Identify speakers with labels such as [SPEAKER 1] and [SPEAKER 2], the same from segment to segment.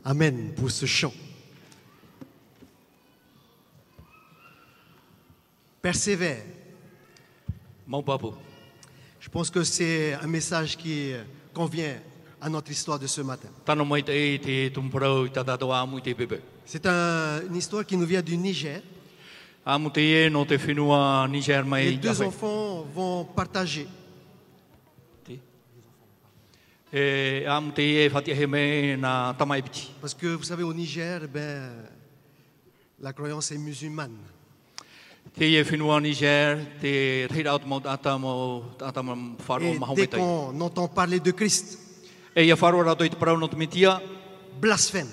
[SPEAKER 1] Amen pour ce chant. Persévère. Je pense que c'est un message qui convient à notre histoire de ce matin. C'est une histoire qui nous vient du Niger. Les deux enfants vont partager. Parce que vous savez, au Niger, la croyance est musulmane. Et dès qu'on entend parler de Christ, blasphème.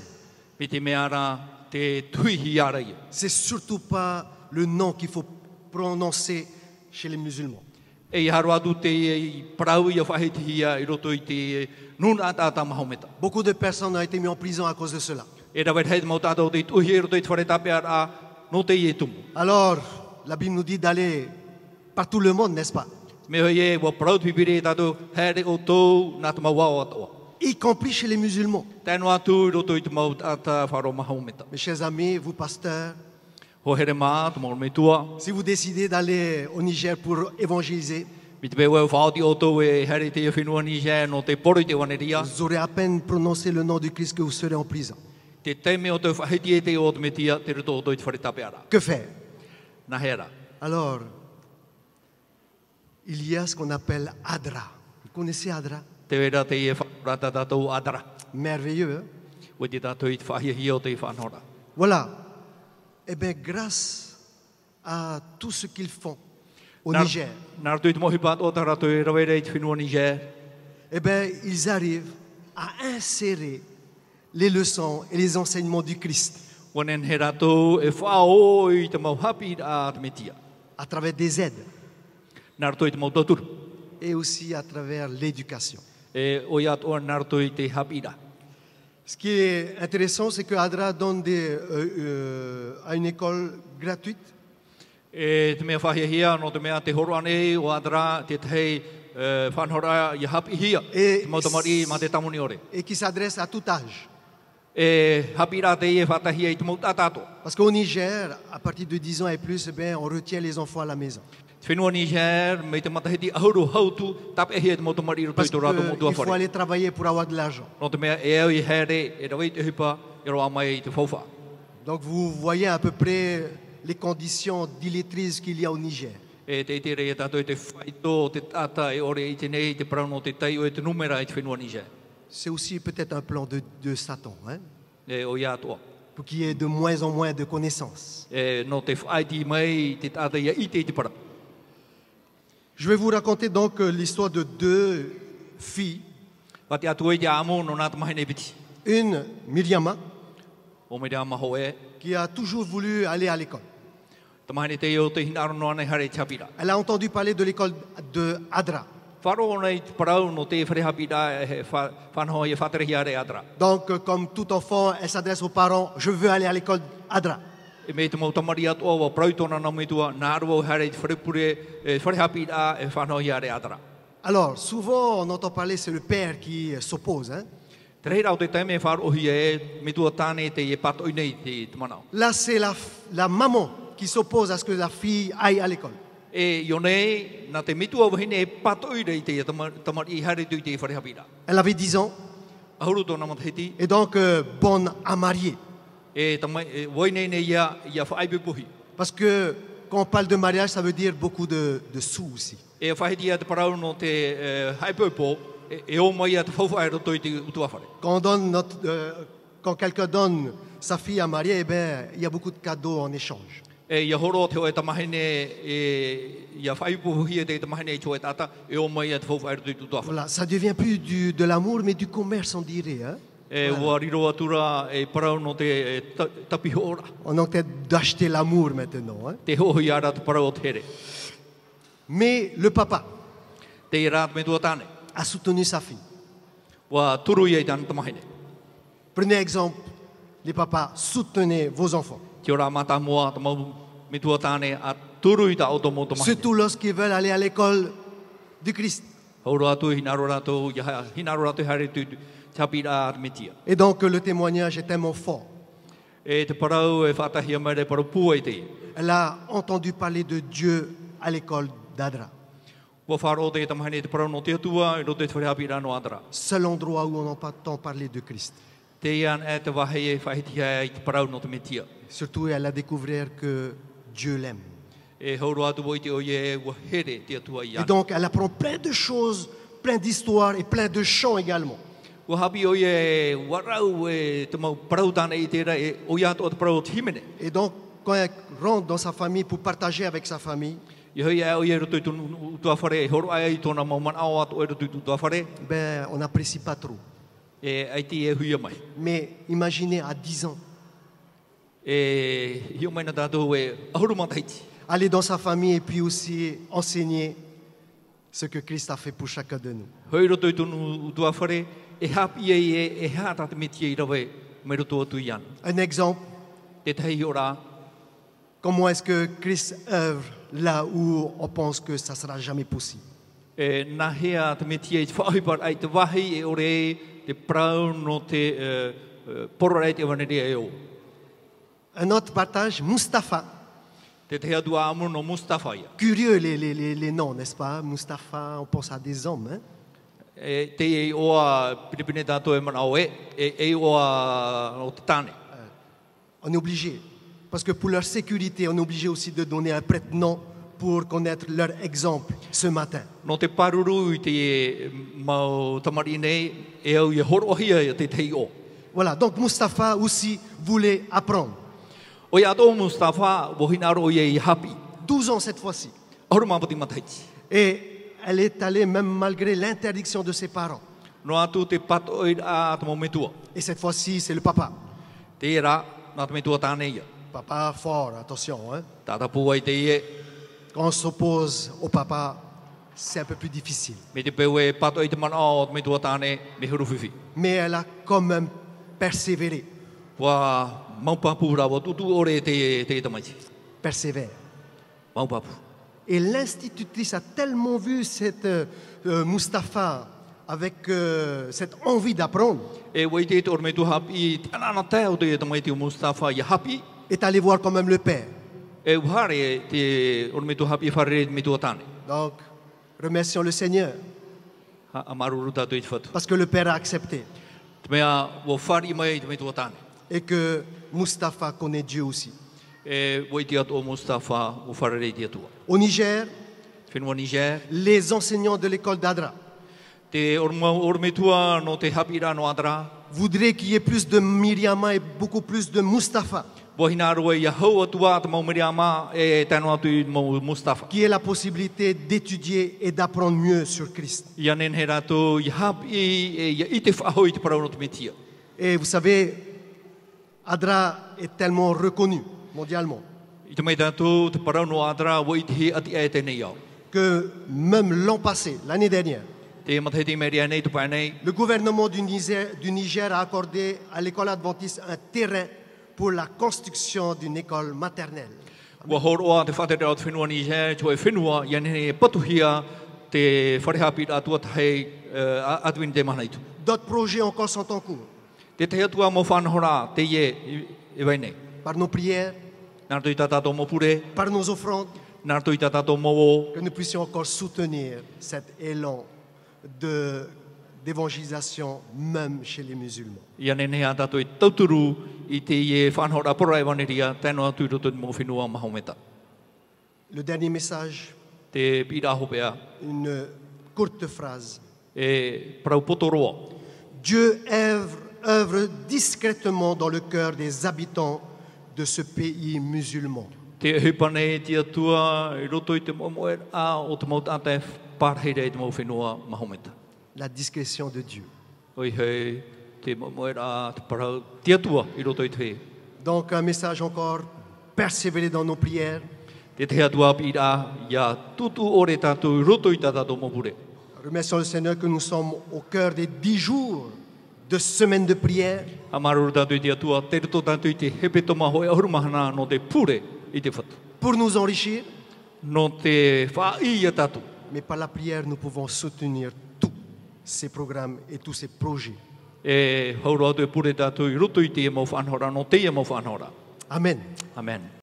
[SPEAKER 1] C'est surtout pas le nom qu'il faut prononcer chez les musulmans. Beaucoup de personnes ont été mises en prison à cause de cela. Alors, la Bible nous dit d'aller par tout le monde, n'est-ce pas? Y compris chez les musulmans. Mes chers amis, vous pasteurs, si vous décidez d'aller au Niger pour évangéliser, vous aurez à peine prononcé le nom de Christ que vous serez en prison. Que faire? Alors, il y a ce qu'on appelle Adra. Vous connaissez Adra? Merveilleux, hein? Voilà. Eh bien, grâce à tout ce qu'ils font au Niger, eh bien, ils arrivent à insérer les leçons et les enseignements du Christ à travers des aides et aussi à travers l'éducation. Ce qui est intéressant, c'est que Adra donne à une école gratuite. Et qui s'adresse à tout âge. Parce qu'au Niger, à partir de 10 ans et plus, on retient les enfants à la maison. Parce qu'il faut aller travailler pour avoir de l'argent. Donc vous voyez à peu près les conditions d'illettrisme qu'il y a au Niger. C'est aussi peut-être un plan de Satan, hein? Pour qu'il y ait de moins en moins de connaissances. Je vais vous raconter donc l'histoire de deux filles. Une, Myriama, qui a toujours voulu aller à l'école. Elle a entendu parler de l'école de Adra. Donc, comme tout enfant, elle s'adresse aux parents, je veux aller à l'école Adra. Alors, souvent, on entend parler, c'est le père qui s'oppose. Hein? Là, c'est la maman qui s'oppose à ce que la fille aille à l'école. Elle avait 10 ans. Et donc, bonne à marier. Parce que quand on parle de mariage, ça veut dire beaucoup de sous aussi. Quand quelqu'un donne sa fille à marier, eh bien, il y a beaucoup de cadeaux en échange. Voilà, ça ne devient plus de l'amour, mais du commerce, on dirait. Hein? Voilà. On est en train d'acheter l'amour maintenant. Hein? Mais le papa a soutenu sa fille. Prenez exemple, les papas, soutenez vos enfants. Surtout lorsqu'ils veulent aller à l'école du Christ.
[SPEAKER 2] Tapira mitia.
[SPEAKER 1] Et donc le témoignage est tellement fort.
[SPEAKER 2] E te parau e whātahia mai re parau pua i te.
[SPEAKER 1] Elle a entendu parler de Dieu à l'école d'Adra.
[SPEAKER 2] Wa whāro te tamahine te parau no te atua, i roto e te whare no adra.
[SPEAKER 1] Seul endroit où on entend parler de Christ.
[SPEAKER 2] Te ian e te wahei e whahitia i te parau no te mitia.
[SPEAKER 1] Surtout, elle a découvert que Dieu l'aime.
[SPEAKER 2] E hauru atu o i te oie wa here te atua i
[SPEAKER 1] Et
[SPEAKER 2] ana.
[SPEAKER 1] donc, elle apprend plein de choses, plein d'histoires et plein de chants également.
[SPEAKER 2] Wa hapi oie warau e te mau parau tāna i te e oia atu o te parau o te himene.
[SPEAKER 1] Et donc, quand elle rentre dans sa famille pour partager avec sa famille,
[SPEAKER 2] I hoi e oia roto i tonu tua whare, e horo ai i tōna mauman ao atu o roto i tua whare,
[SPEAKER 1] ben, on n'apprécie pas trop.
[SPEAKER 2] e ai ti e huia mai.
[SPEAKER 1] Mais imaginez à 10 ans,
[SPEAKER 2] E hio mai na tātou e ahuru mataiti.
[SPEAKER 1] aller dans sa famille et puis aussi enseigner ce que Christ a fait pour chacun de nous.
[SPEAKER 2] Hoi roto i tonu tua whare, e hapi e hata te mitia i rawe, mai roto atu i ana.
[SPEAKER 1] Un exemple,
[SPEAKER 2] Te tahi ora,
[SPEAKER 1] comment est-ce que Christ œuvre là où on pense que ça ne sera jamais possible.
[SPEAKER 2] e nā hea te mitia i te whaahipar ai te wahi e ore te prau no te pororei te wanerea e o.
[SPEAKER 1] Un autre partage, Mustapha.
[SPEAKER 2] Te te hea dua amu no Mustafa ia.
[SPEAKER 1] Curieux les noms, n'est-ce pas? Mustapha, on pense à des hommes. Hein?
[SPEAKER 2] E te e oa pinipine tātou e mana o e oa o te tāne.
[SPEAKER 1] On est obligé. Parce que pour leur sécurité, on est obligé aussi de donner un prête-nom pour connaître leur exemple ce matin.
[SPEAKER 2] No te paruru i te mau tamari nei, e au i horohia i te tei o.
[SPEAKER 1] Voilà, donc Mustapha aussi voulait apprendre.
[SPEAKER 2] O ia tō Mustafa, wohinaro i hapi.
[SPEAKER 1] 12 ans cette fois-ci.
[SPEAKER 2] Ahuru mapati mataiti.
[SPEAKER 1] Et elle est allée même malgré l'interdiction de ses parents.
[SPEAKER 2] No atu te pato i a te momentua.
[SPEAKER 1] Et cette fois-ci, c'est le papa.
[SPEAKER 2] Te era, nā te metua tāne ia.
[SPEAKER 1] Papa fort, attention. Hein?
[SPEAKER 2] Tāta pua i te ie,
[SPEAKER 1] Quand on s'oppose au papa, c'est un peu plus difficile.
[SPEAKER 2] me te peu e pato i te mana o te metua tāne, me huru whiwhi.
[SPEAKER 1] Mais elle a quand même persévéré.
[SPEAKER 2] Wa maupapu rawa, tutu ore te tamaiti.
[SPEAKER 1] Persévère.
[SPEAKER 2] Maupapu.
[SPEAKER 1] Et l'institutrice a tellement vu cette Mustapha avec cette envie d'apprendre,
[SPEAKER 2] E wei te tor me tu hapi, anana tau te tamaiti o Mustafa i hapi,
[SPEAKER 1] est allée voir quand même le père.
[SPEAKER 2] e uhare te or me tu hapi whare me tu tāne.
[SPEAKER 1] Donc, remercions le Seigneur
[SPEAKER 2] A maruru tātou i te whatu.
[SPEAKER 1] parce que le père a accepté
[SPEAKER 2] Te mea, wo whari mai te me tu tāne.
[SPEAKER 1] et que Mustapha connaît Dieu aussi.
[SPEAKER 2] E wei te atu o Mustafa, wo whare te atua.
[SPEAKER 1] Au Niger,
[SPEAKER 2] Whenua Niger,
[SPEAKER 1] les enseignants de l'école d'Adra
[SPEAKER 2] te or me tua no te hapi ra no adra,
[SPEAKER 1] voudraient qu'il y ait plus de Myriama et beaucoup plus de Mustapha,
[SPEAKER 2] Wahina roe ia hau atua te mau miriama e tano atu i mau Mustafa.
[SPEAKER 1] qui ait la possibilité d'étudier et d'apprendre mieux sur Christ.
[SPEAKER 2] Ia nen he rato i hapi e ia i te whahau i te parau no te metia.
[SPEAKER 1] Et vous savez, Adra est tellement reconnu mondialement
[SPEAKER 2] I te mei tātou te parau no adra wo i te he ati e tēnei au.
[SPEAKER 1] que même l'an passé, l'année dernière,
[SPEAKER 2] Te matahiti me rea nei tupai nei,
[SPEAKER 1] le gouvernement du Niger a accordé à l'école adventiste un terrain pour la construction d'une école maternelle.
[SPEAKER 2] wa horoa te whatere o te whenua ni he, tue whenua, ia nen he patuhia te wharehapi atua tahei atuin te manaitu.
[SPEAKER 1] D'autres projets encore sont en cours.
[SPEAKER 2] Te te atua mo whanhora, te ie i wai nei.
[SPEAKER 1] Par nos prières,
[SPEAKER 2] Nā tui tātātou mo pure,
[SPEAKER 1] par nos offrandes,
[SPEAKER 2] nā tui tātātou mo o,
[SPEAKER 1] que nous puissions encore soutenir cet élan d'évangélisation même chez les musulmans.
[SPEAKER 2] ia nen he a tātou i tauturu i te ie whanhora pora e waneria, tēnō atu i roto mo whenua mahometa.
[SPEAKER 1] Le dernier message,
[SPEAKER 2] Te pira hopea,
[SPEAKER 1] une courte phrase.
[SPEAKER 2] e parau potoroa.
[SPEAKER 1] Dieu œuvre discrètement dans le cœur des habitants de ce pays musulman.
[SPEAKER 2] Te hupane te atua i roto i te momoe a o te mau tātai pārheira i te mau whenua mahometa.
[SPEAKER 1] La discrétion de Dieu.
[SPEAKER 2] Oi hei, te momoe a te parau te atua i roto i te he.
[SPEAKER 1] Donc un message encore, persévérer dans nos prières,
[SPEAKER 2] Te te atua pira ia tutu ore tātou i roto i tātou mopure.
[SPEAKER 1] remercions le Seigneur que nous sommes au cœur des 10 jours de semaine de prière.
[SPEAKER 2] A maruru tātou i te atua, te roto tātou i te hepeto maho e ahurumahana no te pure i te whatu.
[SPEAKER 1] Pour nous enrichir,
[SPEAKER 2] No te whai a tātou.
[SPEAKER 1] mais par la prière, nous pouvons soutenir tous ces programmes et tous ces projets.
[SPEAKER 2] e haura tu e pure tātou I roto I te e mau whanhora, no te e mau whanhora.
[SPEAKER 1] Amen.
[SPEAKER 2] Amen.